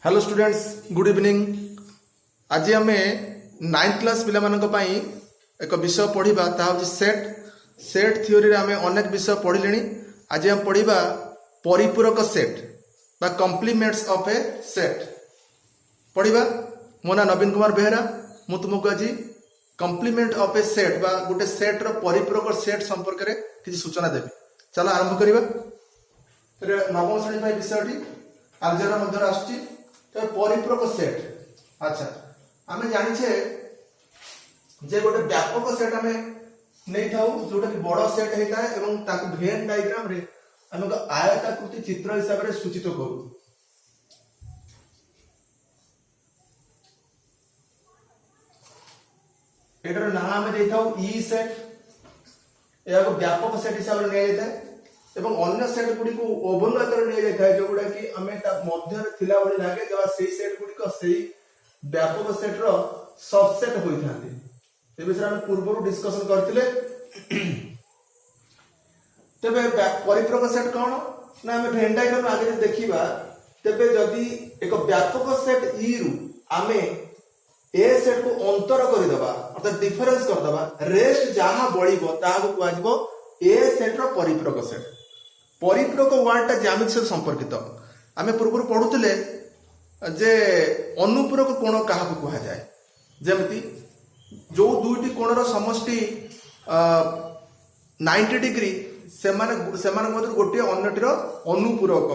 Hello students, good evening. आज आम 9th class पिला एक विषय पढ़ा ताकि सेट थ्योरी आम अनेक विषय पढ़िले। आज आम पढ़ा परिपूरक सेट बा कॉम्प्लीमेंट्स ऑफ ए सेट पढ़ा। मो ना नवीन कुमार बेहरा। मु तुमको आज कॉम्प्लीमेंट ऑफ ए सेट बा गोटे सेट रो परिपूरक सेट संपर्क में किसी सूचना देवी। चलो आरंभ करिबा। नवम श्रेणी विषयटी आर्जर मध्य आसुची परिपूरक सेट। अच्छा, आम जानिछे जे गोटे व्यापक सेट आम नहीं था जोटा कि बड़ सेट होता है एवं ताकु वेन डायग्राम रे आम आयताकृति चित्र हिसाब से सूचित करू। एटार ना आम देता ई सेट, या व्यापक सेट हिसाब से नहीं जाता है एवं अन्य सेट गुड़ी को ओभन आकार नहीं जाता है जो गुड़ा कि आम मध्य थिला भली लागे जब से सेट गुड़ी से व्यापक सेट रो सबसेट होता है। ए विषय हम पूर्व डिस्कशन करथिले। तबे परिपूरक सेट कौन ना आम वेन डायग्राम आगे देखिबा। तबे जदि एक व्यापक सेट ई रु आमे ए सेट को अंतर कर देबा अर्थात डिफरेंस कर देबा, रेस्ट जहां बळीबो ताहाको कुआजिबो ए सेट रो परिपूरक सेट। परिपूरक वर्डटा ज्यामिति से संपर्कित। आम पूर्व पढ़ुले जे अनुपूरक कोण क्या कह जाए, जमती जो दुईटी कोणर समष्टि 90 डिग्री से गोटे अन्यटीर अनुपूरक।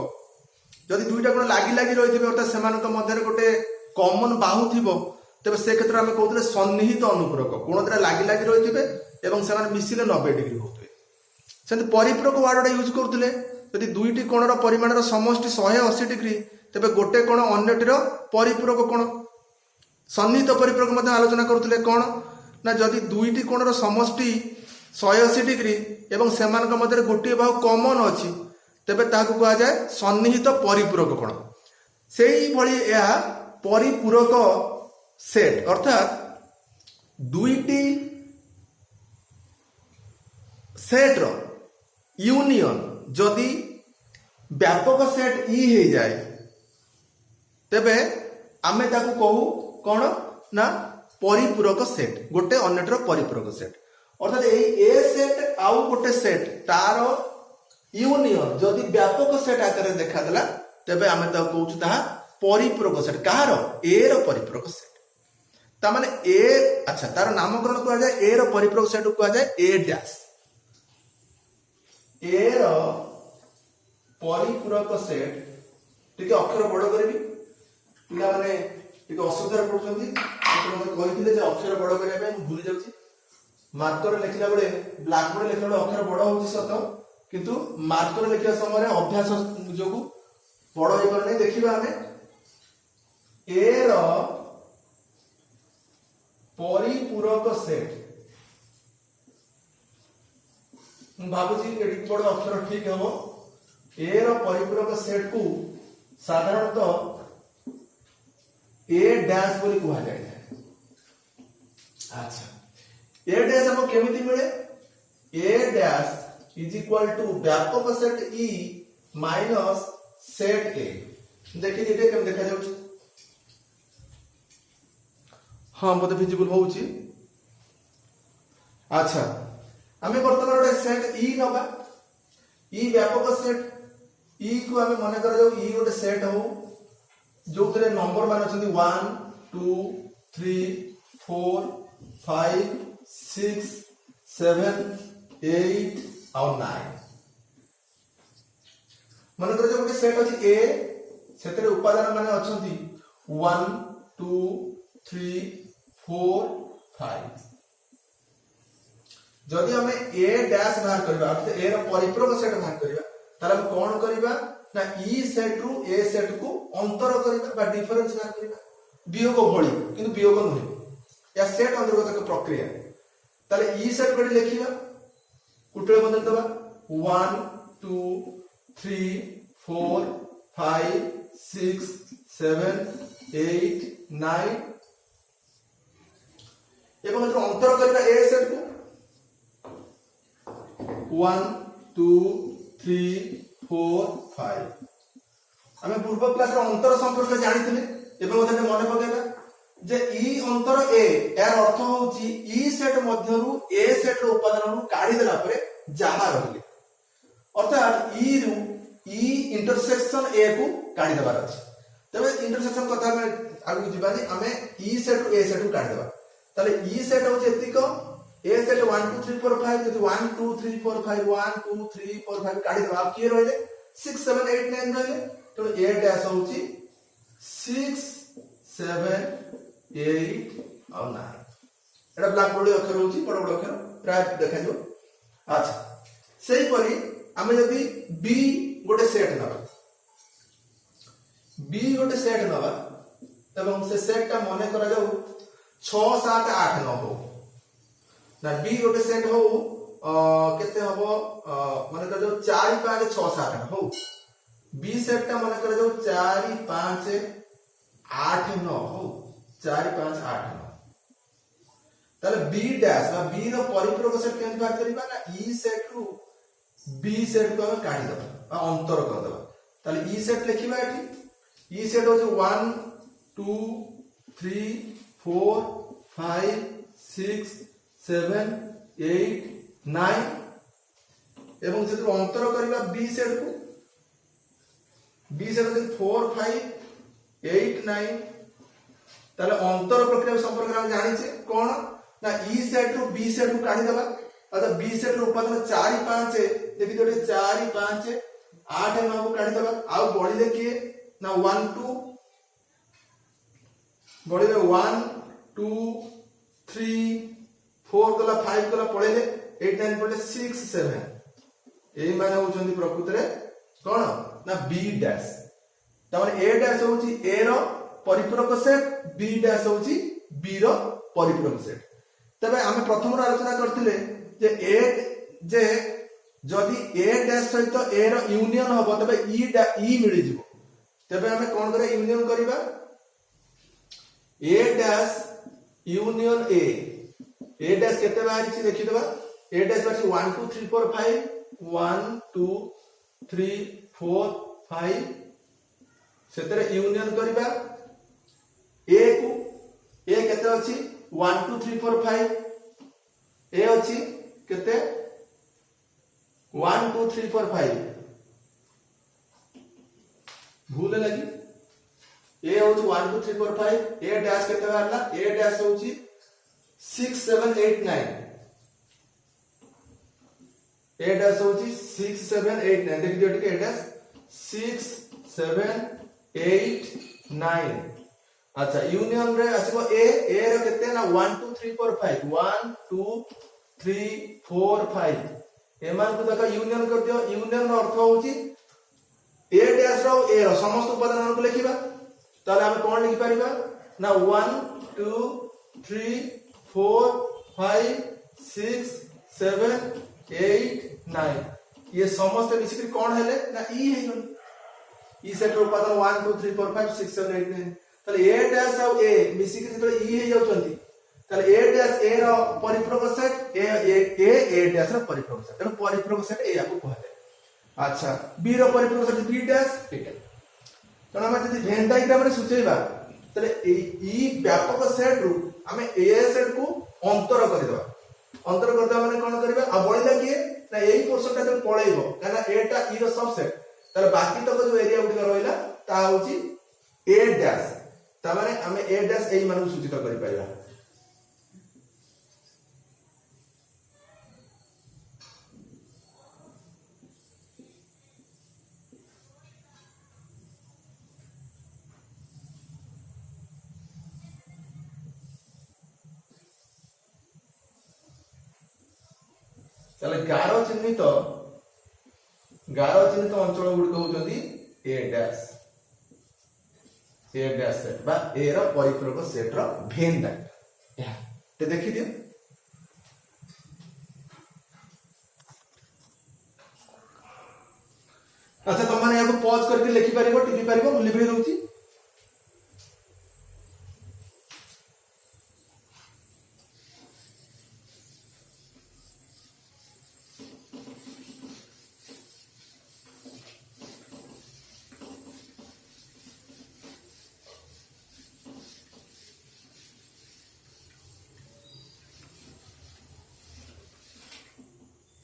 जदि दुईटा कोण लागी लागी रही अर्थात से मध्य गोटे कॉमन बाहु थी तेज से क्षेत्र में कहते सन्निहित अनुपूरक कोण द्वारा लागी लागी रही से मिसिले 90 डिग्री होते। से परिपूरक वार्डटा यूज करुले यदि दुईटी कोणर परिमाणर समष्टि 180 डिग्री तेबे गोटे कोण अन्यटीर परिपूरक कोण। सन्निहित परिपूरक मध्य आलोचना करुले कौन ना जदि दुईटी कोणर समष्टि 180 डिग्री एवं सेमानक मध्य गोटे बाहु कॉमन अच्छी तेबे ताहाको कहा जाए सन्निहित परिपूरक कोण। सेही भली यह परिपूरक सेट अर्थात दुईटी सेट रो यूनियन जदि व्यापक सेट ई हो जाए तेबे आमे ताकू कहू कौन ना परिपूरक सेट, गोटे अन्यटर परिपूरक सेट। अर्थात ए सेट आउ गोटे सेट तार यूनियन जदि व्यापक सेट आकार देखा देला तेबे आमे ताकू कहू ता परिपूरक सेट। कहार ए रो परिपूरक सेट ता माने ए। अच्छा, तार नामकरण कहा जाए ए रो परिपूरक सेट कहा जाए ए डैश। ए रो परिपूरक सेट टिके अक्षर बड़ करी पिला माने टिके असुविधा पड़ुछंती। तो कहिथिले जे अक्षर बड़ करिया पे भूली जाउची। मार्कर लिखला बेले ब्लैक बोर्ड लिखला बेले अक्षर बड़ होउची सत, किंतु मार्कर लिखिया समय अभ्यास जोगु बड़ होई पर नै। देखिबा हमें ए रो परिपूरक सेट भावुची एडिट बड़ अक्षर ठीक हम ए रो परिपूरक सेट को साधारणतः ए डैश बोली कहा जाए। अच्छा, ए डैश हम केमिति मिले? ए डैश इज इक्वल टू व्यापक सेट ई माइनस सेट ए। देखि एटे केम देखा जाउची? हाँ, बोधे विजिबल होउची। अच्छा, आमे वर्तमान गोटे सेट ई नबा। ई व्यापक सेट ई को आमे मन कर जाऊ ई गोटे सेट हो जो तरे नंबर मान अछंती 1 2 3 4 5 6 7 8 और 9। मन कर जो गोटे सेट अछि ए सेतरे उपादान माने अछंती 1 2 3 4 5। जदि हमें ए डैश बाहर करबा अर्थात ए रो परिपूरक सेट बाहर करबा तार हम कोन करबा ना ई सेट रु ए सेट को अंतर करबा बा डिफरेंस बाहर करबा। वियोग भली किंतु वियोग नहे या सेट अंतर्गत एक प्रक्रिया। ताले ई सेट को लिखिबा कुटले बदल दबा 1 2 3 4 5 6 7 8 9 एवं अंतर करबा ए सेट को 1 2 3 4 5 आमे पूर्व क्लास रे अंतर संपर्क जानिथिले एबे ओदे मने पकेबा जे ई अंतर ए यार अर्थ होची ई सेट मध्यरु ए सेट रो उपादान नु काढी देला परे जहा रहिले अर्थात ई रु ई इंटरसेक्शन ए को काढी देबार अछि तबे इंटरसेक्शन कथा में आगु जिबानी आमे ई सेट रो ए सेट को काढी देबा ताले ई सेट होची एतिको ए सेट 1 2 3 4 5 जति 1 2 3 4 5 1 2 3 4 5 काढी देबा अब के रहिले 6 7 8 9 रहिले तो ए डैश होची 6 7 8 और 9 एटा ब्लैक बोर्ड अक्षर होची बड़ बड़ अक्षर प्राय देखा जो अच्छा सेही परी आमे जदी बी गोटे सेट नबा बी गोटे सेट नबा एवं से सेट का मने करा जाऊ 6 7 8 9 हो ना बी गोटे सेट हो केते हबो माने करा जाऊ 4 5 6 7 हो बी सेट का मने करा जाऊ 4 5 8 9 हो 4 5 8 9 ताले बी डैश बा बी रो परिपूरक सेट केन बात करिबा ना ई सेट रु बी सेट को हम काढी दबा अंतर कर दबा ताले ई सेट लिखिबा एठी ई सेट हो जो 1 2 3 4 5 6 7 8 9 एवं से अंतर करिबा बी सेट को बी सेट हो 4 5 8 9 ताले अंतर प्रक्रिया संपर्क हम जानि छे कोन ना ई सेट रु बी सेट को काढी दबा अतः बी सेट रो उपादान 4 5 देखि जोटे 4 5 8 9 को काढी दबा आ बढिले के ना 1 2 बढिले 1 2 3 4 गला 5 गला पळेले 8 9 पळले 6 7 एई माने होचंदी प्रकृति रे कोन ना बी डैश तमाने ए डैश होची ए रो परिपूरक सेट बी डैश होची बी रो परिपूरक सेट तबे हमें प्रथम आलोचना करथिले जे ए जे जदि ए डैश सहित ए रो यूनियन हबो तबे ई मिली जिवो तबे हमें कोन करे यूनियन करिबा ए डैश यूनियन ए डैश केते बाहरी छि देखि देबा ए डैश बाची 1 2 3 4 5 1 2 3 4 5 सेतरे यूनियन करिबा ए को ए केते अछि 1 2 3 4 5 ए अछि केते 1 2 3 4 5 भूल लगी ए होची 1 2 3 4 5 ए डैश केते बारला ए डैश होची 6 7 8 9 ए डैश होची 6 7 8 9 देखि दियो टिके ए डैश 6 7 8 9 अच्छा यूनियन रे आसीबो ए रो केते ना 1 2 3 4 5 1 2 3 4 5 एमान को देखा यूनियन कर दियो यूनियन रो अर्थ होची ए डैश रो ए रो समस्त उपादान को लिखिबा ताले हम कोन लिखि परिबा ना 1 2 3 4 5 6 7 8 9 ये समस्त मिसिकरी कोन हेले ना ई हेगन ई सेट रो उपादान 1 2 3 4 5 6 7 8 9 ताले ए डैश और ए मिसिकरी तो ई हे जाउचंती ताले ए डैश ए रो परिपूरक सेट ए डैश रो परिपूरक सेट तेनो परिपूरक सेट ए आपको कहले अच्छा बी रो परिपूरक सेट बी डैश ठीक है तो हम जदी वेन डायग्राम रे सुचेबा ताले ई व्यापक सेट रु हमें ए सेट को अंतर कर देबा माने कोन करबा आ बळिला के ना एई पोर्शन ता जब पळेइबो काना एटा ई रो सबसेट ताले बाकी तक जो एरिया उठी रहइला ता होची ए डैश ता माने हमें ए डैश एई मानु सूचित करि पाइबा चले गारो चिन्हित अंचल गुड़िक होचंदी ए डैश सेट बा ए रो परिपूरक सेट रो भेन डाटा ते देखि दियो अच्छा तुम माने याको पॉज करके लिखि परिबो टिपि परिबो मु लिखि दउची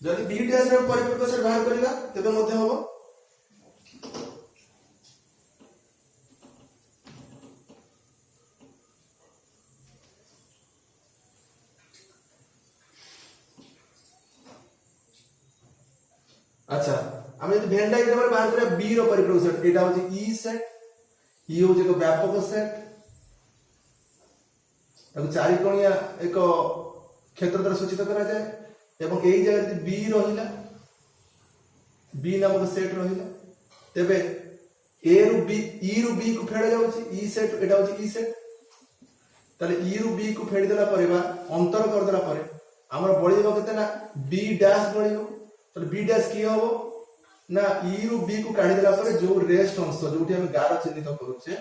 जदि बी डैश रे परिपूरक सेट बाहर करिवा तेबे मध्ये हबो अच्छा आमे यदि वेन डायग्राम रे बाहर करिया बी रो परिपूरक सेट एटा होची ई सेट ई होची एक व्यापक सेट ताको चारि कोणिया एक क्षेत्र द्वारा सूचित करा जाए एवं एई जगह बी रहिला बी नामक सेट रहिला तेबे ए रु बी ई रु बी को फेडा जाउची ई सेट एटा होची ई सेट ताले ई रु बी को फेडी देला परिबा अंतर कर देला परे हमर बळीबो केते ना बी डैश बळीबो ताले बी डैश की होबो ना ई रु बी को काढी देला परे जो रेस्ट अंश जोठी हम गार चिन्हित करूचे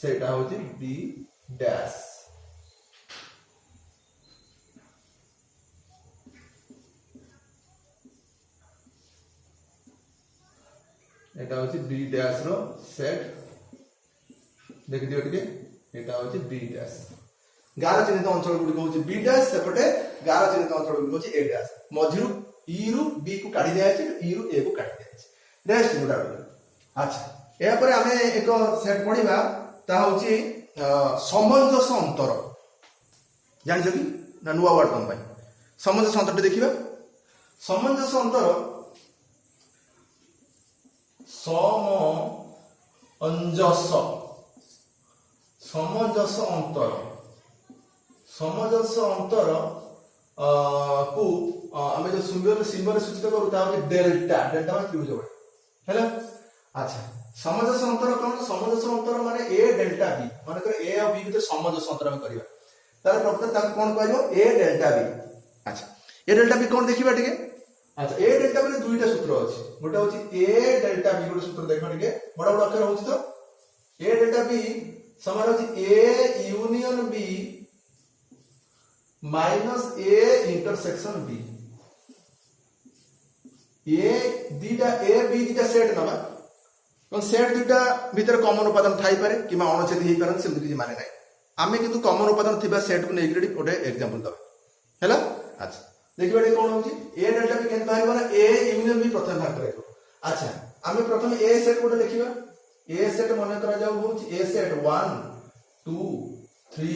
सेटा होची बी डैश एटा होची बी डैश रो सेट देख दियो टिके एटा होची बी डैश गार चिन्हित अंचल गुडी होची बी डैश सेपटे गार चिन्हित अंचल गुडी होची ए डैश मझिरु ई रु बी को काढी दिया छै ई रु ए को काढी दिया छै नेक्स्ट गुडा अच्छा ए पर हमें एक सेट पढिबा ता होची समंजस अंतर जानि जकी ना नुवा वर्ड तम भाई समंजस अंतर देखिबा समंजस अंतर समंजस अंतर को आमे जो सिंबल सूचित करू ता होची डेल्टा डेल्टा माने त्रिभुज बड हैला अच्छा समंजस अंतर कोन समंजस अंतर माने ए डेल्टा बी माने कर ए और बी के समंजस अंतर हम करिवा तार प्रकृत ता कोन कहबो ए डेल्टा बी अच्छा ए डेल्टा बी कोन देखिबा टिके अच्छा ए डेल्टा बी दुईटा सूत्र अछि गोटा होची ए डेल्टा बी गोटे सूत्र देखो टिके बड़ बड़ अक्षर होची तो ए डेल्टा बी समान होची A union B minus A intersection B A दीटा A B दीटा set नबा और सेट दीटा भीतर कॉमन उपादान थाई पारे किमा अणुच्छेद हे पारन से किछि माने नै आमे किंतु कॉमन उपादान थिबा सेट को नै ग्रेड ओटे एग्जांपल दबा हैला अच्छा देखिबा ए कोन होची ए डेल्टा बी केन बाहर बना ए यूनियन बी प्रथम भाग करे अच्छा आमे प्रथम ए सेट कोटे लिखिबा ए सेट माने करा जाऊ होची ए सेट 1 2 3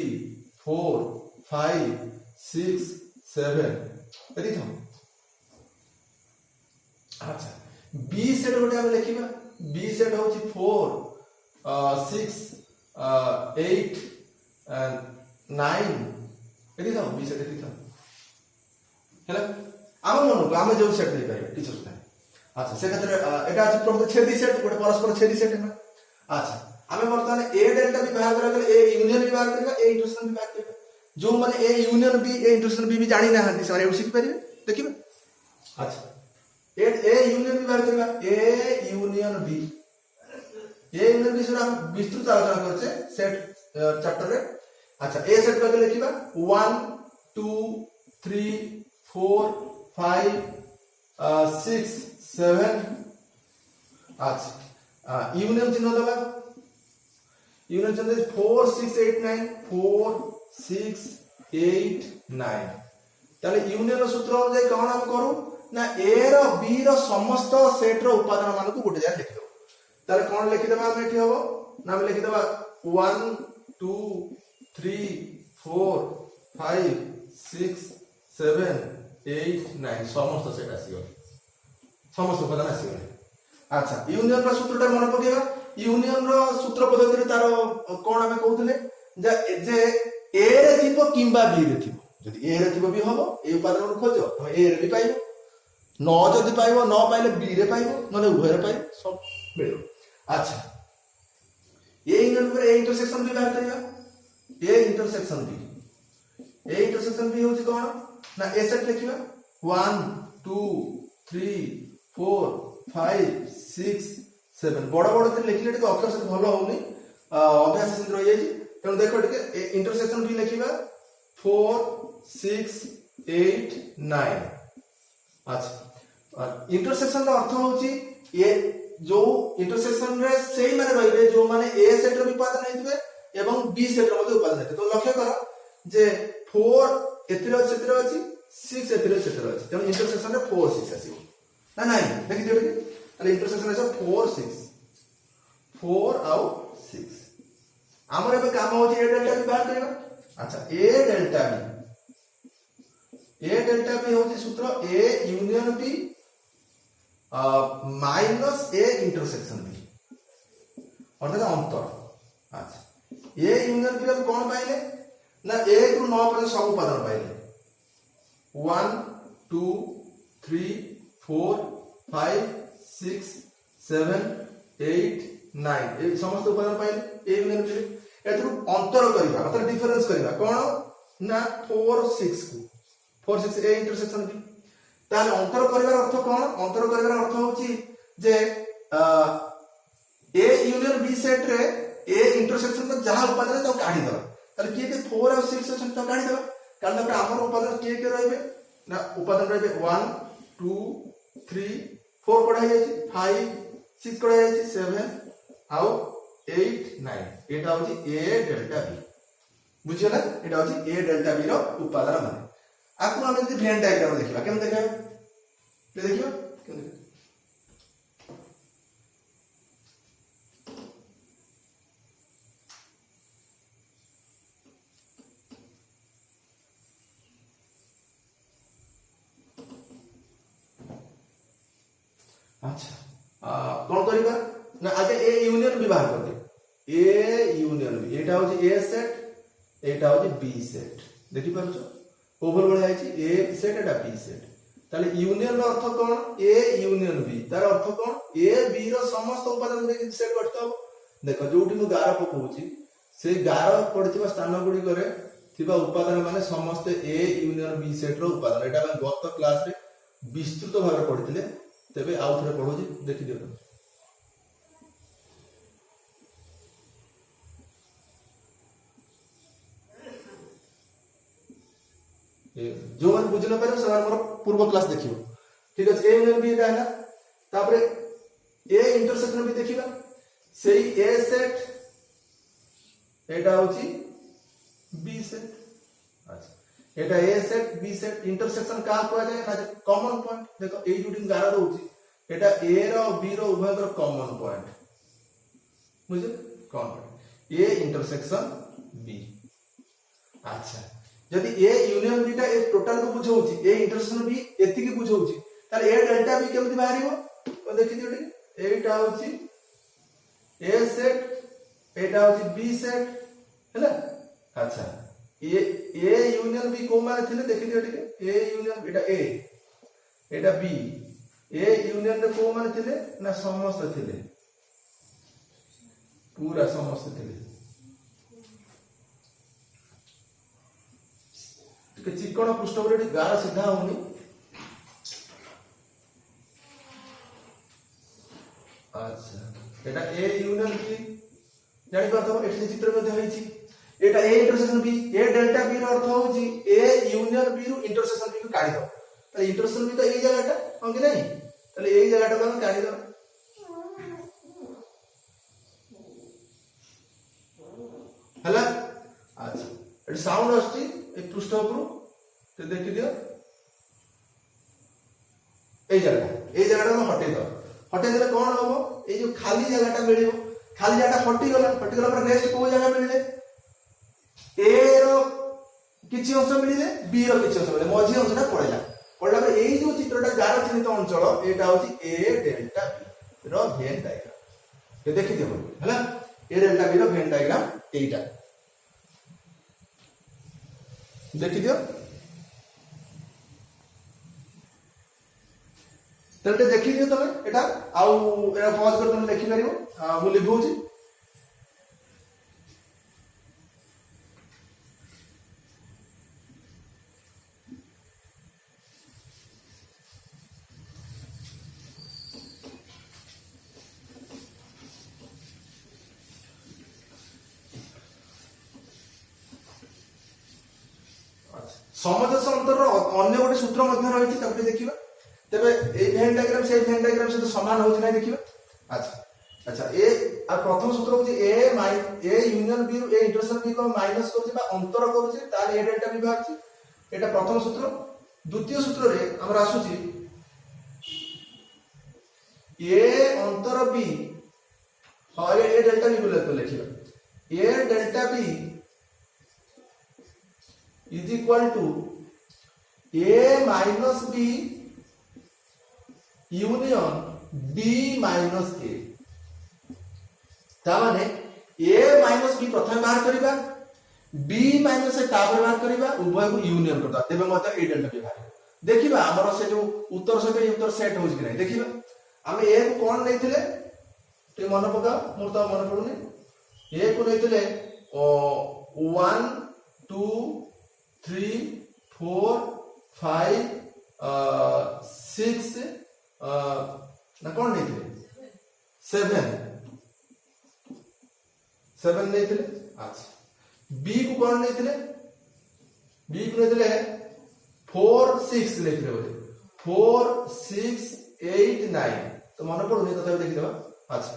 4 5 6 7 एति थम अच्छा बी सेट गोटे हम लिखिबा बी सेट होची 4 6 8 9 एति थम बी सेट एति थम हैला आम मन को आम जो सेट दे पारे किछ सुना अच्छा से क्षेत्र एटा अछि प्रमुख छेदी सेट गोटे परस्पर छेदी सेट है अच्छा आमे वर्तमान ए डेल्टा बी बाहर करा ए यूनियन बी बाहर करबा ए इंटरसेक्शन बी बाहर करबा जो माने A union B A intersection B जानि ना हंती से माने सीख परिबे देखिबे अच्छा ए यूनियन बी बाहर करबा ए यूनियन बी से हम विस्तृत आलोचना करछे सेट चैप्टर रे अच्छा ए सेट का लिखिबा 1 2 3 4 5 6 7 अच्छा यूनियन चिन्ह दबा यूनियन चिन्ह 4 6 8 9 4 6 8 9 ताले यूनियन सूत्र अनुसार कोन हम करू ना ए रो बी रो समस्त सेट रो उपादान मान को गोटे जाय लिखि दो ताले कोन लिखि देबा हम एठी होबो ना हम लिखि देबा 1 2 3 4 5 6 7 8 9 समस्त सेट आसीगो समस्त उपादान आसीगो अच्छा यूनियन रो सूत्रटा मन पकेबा यूनियन रो सूत्र पद्धति रे तारो कोन हम कहउतले जे ए रे थिबो किंबा बी रे थिबो जदि ए रे थिबो बी हबो ए उपादान को खोजो हम ए रे भी पाइबो न जदि पाइबो न पाइले बी रे पाइबो नले उभय रे पाइबो सब मिलियो अच्छा ए यूनियन पर ए इंटरसेक्शन भी बाहर करिया ए इंटरसेक्शन भी होची कोन ना ए सेट लिखिबा 1 2 3 4 5 6 7 बड़ बड़ ते लिखले टिक अक्षर से भलो होनी अभ्यास से रहि जाई तेन देखो टिक इंटरसेक्शन भी लिखिबा 4 6 8 9 अच्छा इंटरसेक्शन रो अर्थ होची ए जो इंटरसेक्शन रे सेही माने रहिबे जो माने ए सेट रो उपादान हेतिबे एवं बी सेट रो मध्ये उपादान हेतिबे तो लक्ष्य करो जे 4 एतिरो सेतिरो अछि 6 एथिरे सेटर अछि तेणु इंटरसेक्शन रे 4 6 आसी ना नाही देखि दियो रे ताले इंटरसेक्शन आसे 4 4 आउ 6 हमर एबे काम होची ए डेल्टा बी बाहर करबा अच्छा ए डेल्टा बी होची सूत्र A union B minus A intersection B अर्थात अंतर अच्छा ए यूनियन बी हम कोन पाइले ना 1 रु 9 पर्यंत सब उपादान पाइले 1 2 3 4 5 6 7 8 9 ए समस्त उपादान पाइले ए यूनियन बी एथरु अंतर करबा अर्थात डिफरेंस करबा कोन ना 4 6 को 4 6 ए इंटरसेक्शन बी ताले अंतर करबार अर्थ कोन अंतर करबार अर्थ होची जे ए यूनियन बी सेट रे ए इंटरसेक्शन में जहां उपादान तो काढी दबा ताले के 4 और 6 सेक्शन तो काढी दबा कारण तापर हमर उपादान के रहबे ना उपादान रहबे 1 2 3 4 कोडा जायछि 5 6 कोडा जायछि 7 आउ 8 9 एटा होची ए डेल्टा बी बुझियो ना एटा होची ए डेल्टा बी रो उपादान माने आपको हम जदी वेन डायग्राम देखिबा केम देखिबा ले देखियो केम देखियो अच्छा कौन करिबा ना आगे ए यूनियन बी बाहर कर दे ए यूनियन बी एटा होची ए सेट एटा होची बी सेट देखि पाछो ओवर बळ जायछि ए सेट एटा बी सेट ताले यूनियन रो अर्थ कोन ए यूनियन बी तार अर्थ कोन ए बी रो समस्त उपादान रे सेट करतो देखो जोठी मु गार पकोउची से गार पड़ितबा स्थान गुडी करे थिबा उपादान माने समस्त ए यूनियन बी सेट रो उपादान एटा हम गत क्लास रे विस्तृत भाबे पढितले तबे आउ थरे पढोजी देखि दियो जो मन बुझ न पारे से मोर पूर्व क्लास देखियो ठीक अछि ए यूनियन बी है ना तापरे ए इंटरसेक्शन भी देखिबा सेही ए सेट एटा होची बी सेट अच्छा एटा A set B set intersection का कोआ जाय ना कॉमन पॉइंट देखो ए जुटिंग गारा दोउची एटा ए रो बी रो उभय रो कॉमन पॉइंट बुझे कॉमन ए इंटरसेक्शन बी अच्छा जदि ए यूनियन बी टा ए टोटल को बुझौची ए इंटरसेक्शन बी एति की बुझौची ताले ए डेल्टा बी केमति बाहरिबो तो देखि दियो टी एटा होची ए सेट एटा होची बी सेट हैला अच्छा ए यूनियन बी को माने थिले देखि दियो T A union Etah A Etah B A union रे को माने थिले ना समस्त थिले पूरा समस्त थिले के चिकण पृष्ठभूमि गार सीधा होनी अच्छा एटा ए यूनियन बी जानि पाथो एठी चित्र मध्ये होईची एटा A intersection B A delta B रो अर्थ होची ए यूनियन बी रो इंटरसेक्शन बी को काढी दो त इंटरसेक्शन बी तो एई जगहटा हो कि नहीं तले एई जगहटा को हम काढी दो हला अच्छा एटी साउंड आस्ती ए पृष्ठ उपरु ते देखि दियो एई जगहटा हम हटे देले कोन होबो ए जो खाली जगहटा मिलिबो खाली जगहटा हटी गला पर नेक्स्ट को जगह मिलले ए रो किछि अंश मिलिले बी रो किछि अंश मिलिले मझी अंशटा पड़ला पर एई जो चित्रटा गार चिन्हित अंचल एटा होची ए डेल्टा बी रो वेन डायग्राम ते देखि दियो हला ए डेल्टा बी रो वेन डायग्राम एटा देखि दियो तलते देखि दियो तमे एटा आउ एटा पॉज कर तमे देखि परिबो मु लिखौची समजस अंतर अन्य गोटे सूत्र मध्य रही ताकि देखिबा तबे ए वेन डायग्राम से वेन डायग्राम से तो समान होछि नै देखिबा अच्छा अच्छा ए आ प्रथम सूत्र होछि A union B A intersection B को माइनस करछि बा अंतर करछि तार ए डेल्टा बी बाहरछि एटा प्रथम सूत्र द्वितीय सूत्र रे हमर आसुची ए अंतर बी और ए डेल्टा बी बोले तो लिखिबा A delta B is equal to A minus B union B minus A तामाने ए माइनस बी प्रथम बाहर करिबा बी माइनस ए तापर बाहर करिबा उभय को यूनियन करदा तेबे मते ए डेल्टा बी बाहर देखिबा हमर से जो उत्तर सहित उत्तर सेट होज कि नै देखिबा हम ए को कोन नैथिले ते मन पका मोर तो मन पडुनी ए को नैथिले 1 2 3 4 5 6 ना कोन नैथिले 7 नैथिले अच्छा बी को कोन नैथिले बी को नैथिले 4 6 नैथिले बोले 4 6 8 9 तो मन पडुनी तथा देखि देबा अच्छा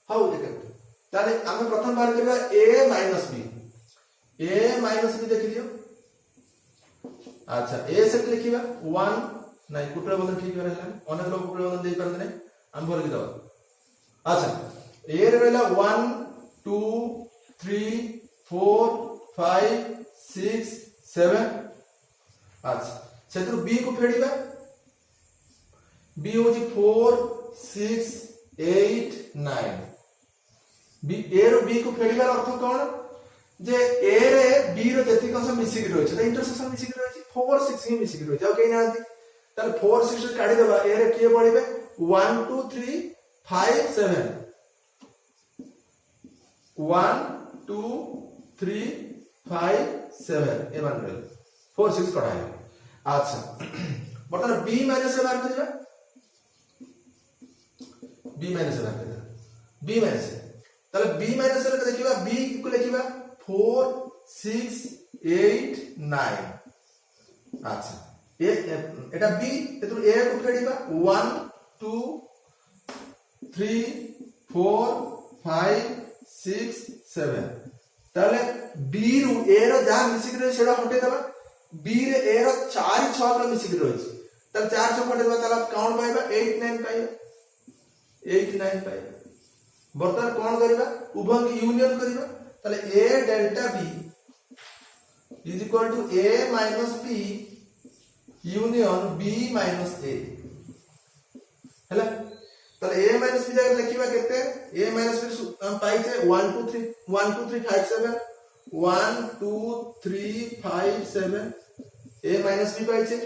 हाउ देख ताले हम प्रथम बार करबा a माइनस b देख लियो अच्छा a से लिखिबा 1 नहीं कुटरा बंधन ठीक रहला अनेक लोग कुटरा बंधन दे परते नहीं हम बोल के दबा अच्छा a रे रहला 1 2 3 4 5 6 7 अच्छा सेतु b को फेडीबा b होजी 4 6 8 9 बी ए रो बी को फेडीबार अर्थ कोन जे ए रे बी रो जति कंस मिसी के रहै छै त इंटरसेक्शन मिसी के रहै छै 4 6 ही मिसी के रहै छै ओके नांती त 4 6 काढी देबा ए रे के पड़िबे 1 2 3 5 7 1 2 3 5 7 ए मान रे 4 6 कढाय अच्छा बर्तमान b माइनस बाहर करिबा b माइनस बाहर करिबा b माइनस ताले b माइनस रे देखिबा b को लिखिबा 4 6 8 9 अच्छा ए एटा b एतु a को फेडीबा 1 2 3 4 5 6 7 ताले b रु a रो जा मिसिक रे सेडा हटे देबा b रे a रो 4 6 रो मिसिक रे होछि ताले 4 6 हटे देबा ताला काउंट पाइबा 8 9 पाइबा 8 9 पाइबा बर्तमान कौन करिबा उभय की यूनियन करिबा ताले a delta b is equal to a minus b union b minus a हैला ताले a माइनस b जगह लिखिबा केते a माइनस b हम पाइ छै 1 2 3 1 2 3 5 7 1 2 3 5 7 a माइनस b पाइ छै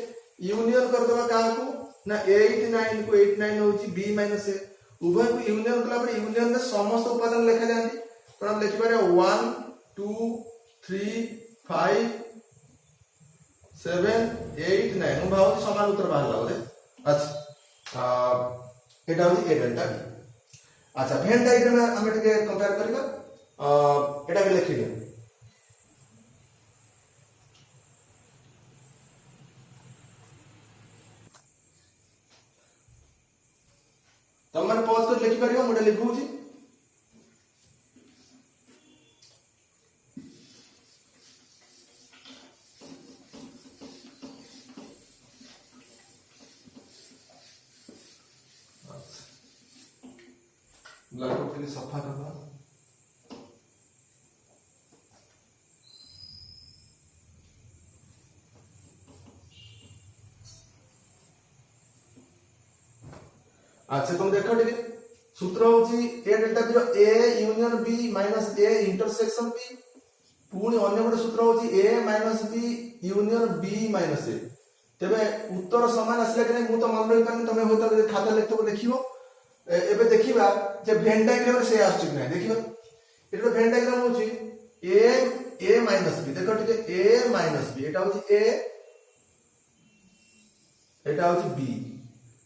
यूनियन कर देबा का को ना 8 9 को 8 9 होची b माइनस a उभय को यूनियन कला पर यूनियन में समस्त उपादान लिखा जांती तो हम लिखि पारे 1 2 3 5 7 8 9 हम भाव समान उत्तर बाहर लाओ दे अच्छा एटा होची ए डेल्टा बी अच्छा वेन डायग्राम हम एटे कंपेयर करबा एटा भी लिखि दियो तो मैंने पॉज कर लिखि परियो मोडे लिखुची ब्लैक बोर्ड के सफा करना अच्छा तुम देखो ठीक सूत्र होची a डेल्टा बी रो a union b minus a intersection b पुणी अन्य गोटे सूत्र होची a minus b union b minus a तबे उत्तर समान आसले कि नहीं मु तो मन रही पानी तमे होता खाता लेखतो देखिबो एबे देखिबा जे वेन डायग्राम रे से आछी नै देखिबो एतो वेन डायग्राम होची a माइनस b देखो ठीक a माइनस b एटा होची a एटा होची b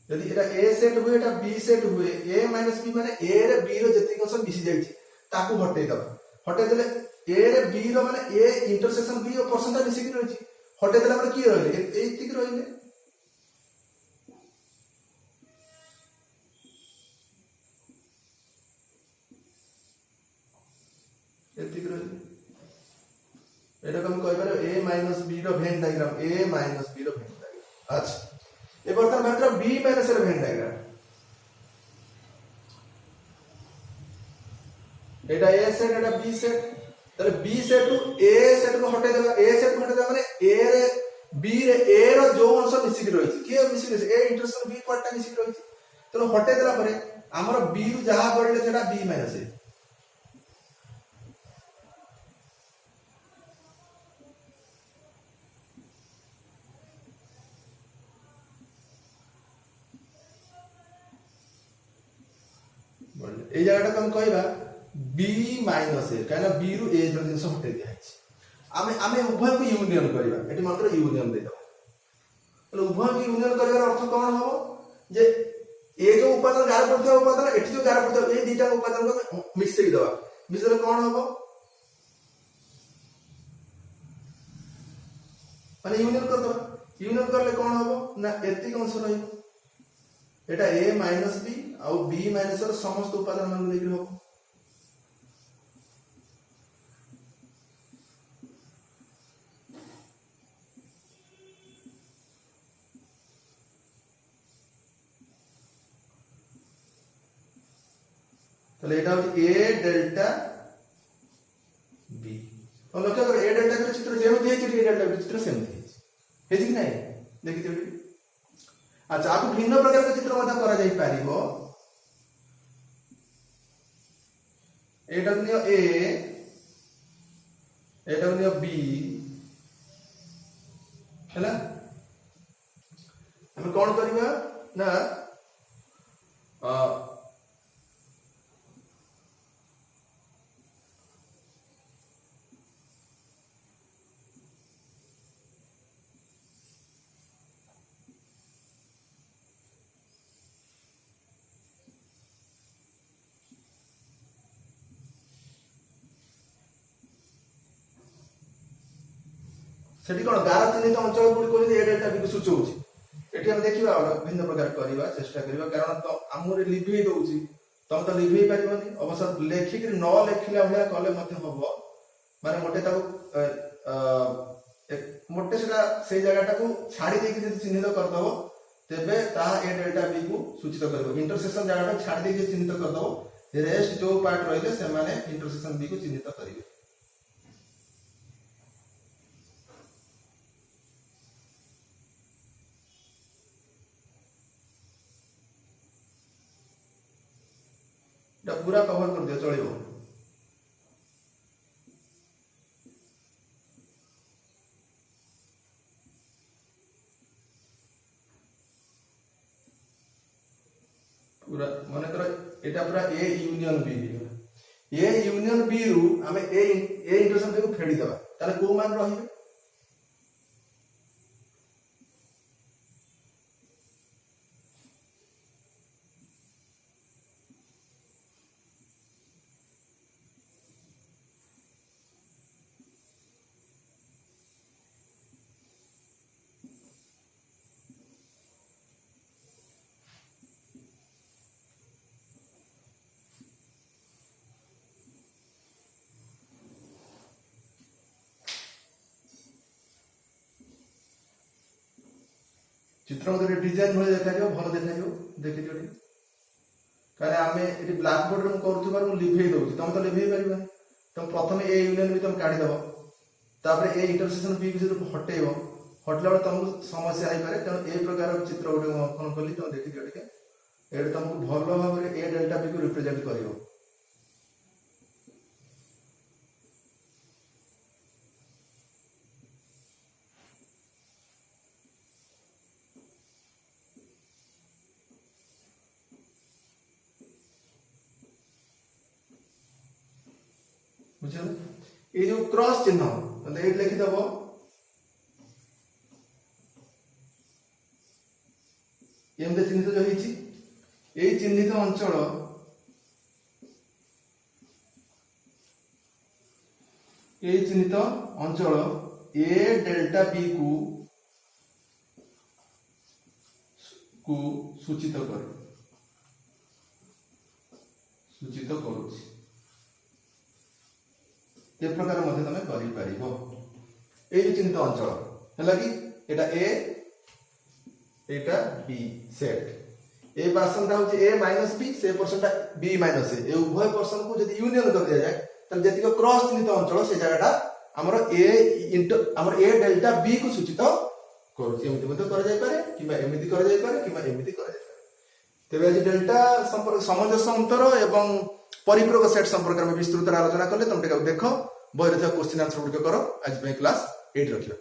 यदि एटा a सेट हुए एटा b सेट हुए a माइनस b माने a रे b रो जति कंस मिसी जाई छी ताकू हटे दबा हटे देले a रे b रो माने a इंटरसेक्शन b रो परसेंटेज मिसी कि रही छी हटे देला पर की रहले एति कि रहले एति कि रहले एटा हम कहि पारे a माइनस b रो Venn diagram a minus b रो वेन डायग्राम अच्छा ए बर्तन बाहर बी माइनस रे वेन डायग्राम एटा ए सेट एटा बी सेट ताले B set to A set को हटे देबा ए सेट को हटे देबा माने ए रे बी रे ए रो जो अंश मिसिक रहिछि के मिसिक रहिछि ए इंटरसेक्शन बी पार्ट मिसिक रहिछि तो हटे देला परे हमर बी रु जहा पड़ले सेटा बी माइनस ए ए जगह हम कहबा बी माइनस ए कहना बी रु ए जो जिंस हटे दिया है आमे आमे उभय को यूनियन करबा एटी मात्र यूनियन दे दो तो उभय को यूनियन करबार अर्थ कोन हो जे ए जो उपादान गार पड़थिया उपादान एटी जो गार पड़थिया ए दीटा उपादान को मिक्स कर दवा मिसले कोन हो माने यूनियन कर दो यूनियन करले कोन हो ना एति अंश रहिबो एटा a माइनस b और b माइनस र समस्त उपादान मान देखि हो तले एटा a डेल्टा b और लक्ष्य कर a डेल्टा के चित्र जेमति है चित्र a डेल्टा के चित्र सेमति है कि नहीं देखि देबी अच्छा आपको भिन्न प्रकार के चित्र मत करा जाई पारिबो एटा नियो ए एटा नियो बी हैला हम कोन करबा ना सेठी कोन गार चिन्हित अंचल गुडी कोली ए डेल्टा बी को सूचौछि एठी हम देखिबा भिन्न प्रकार करबा चेष्टा करबा कारण तो हमरे लिभि दउछि तम तो लिभि परिबनी अवश्य लेखि कि न लेखिला भला कले मते हबो माने मोटे ताको मोटे सेटा से जगहटा को छाडी देकि जदि चिन्हित कर दबो तेबे ता ए डेल्टा बी को सूचित करबो इंटरसेक्शन जगहटा छाडी देकि चिन्हित कर दबो रेस्ट जो पार्ट रहिले से माने इंटरसेक्शन बी को चिन्हित करिवे पूरा कवर कर दियो चलिबो पूरा माने कर एटा पूरा A union B A union B रु हमें ए इंटरसेक्शन को फेडी देबा ताले को मान रहिबे चित्र मते डिजाइन भले देखा जो भलो देखा जो देखि जोडी कारे आमे एटी ब्लैक बोर्ड रे करथुबार मु लिभेई दउछि तम तो लिभेई परिबा तम प्रथमे ए यूनियन भी तम काढी दबो तापर ए इंटरसेक्शन बी के जदि हटेइबो हटला बेले तुमको समस्या आई पारे त ए प्रकार चित्र गोटे अंकन कली तम देखि जोडी के एडे तुमको भलो भाबरे ए डेल्टा बी को रिप्रेजेंट करियो बुझल ये जो क्रॉस चिन्ह मतलब ये लिखि दबो एमते चिन्हित जो हिची ए चिन्हित अंचल ए चिन्हित अंचल ए डेल्टा बी को सूचित करूछि ए प्रकार मध्ये तमे करि परिबो ए चिन्हित अंचल हला कि एटा ए एटा बी सेट ए पर्सन हूँ ए माइनस बी से पर्सन बी माइनस ए उभय पर्सन को जब यूनियन कर दिया जाए तब जी क्रॉस चिन्हित अंचल से जगह आमर ए डेल्टा बी को सूचित तेरे आज डेल्टा सामंजस्य अंतर एवं परिपूरक सेट संपर्क में विस्तृत आलोचना कले तुम देख बही क्वेश्चन आंसर गुड़िक कर आज क्लास 8 रखिए।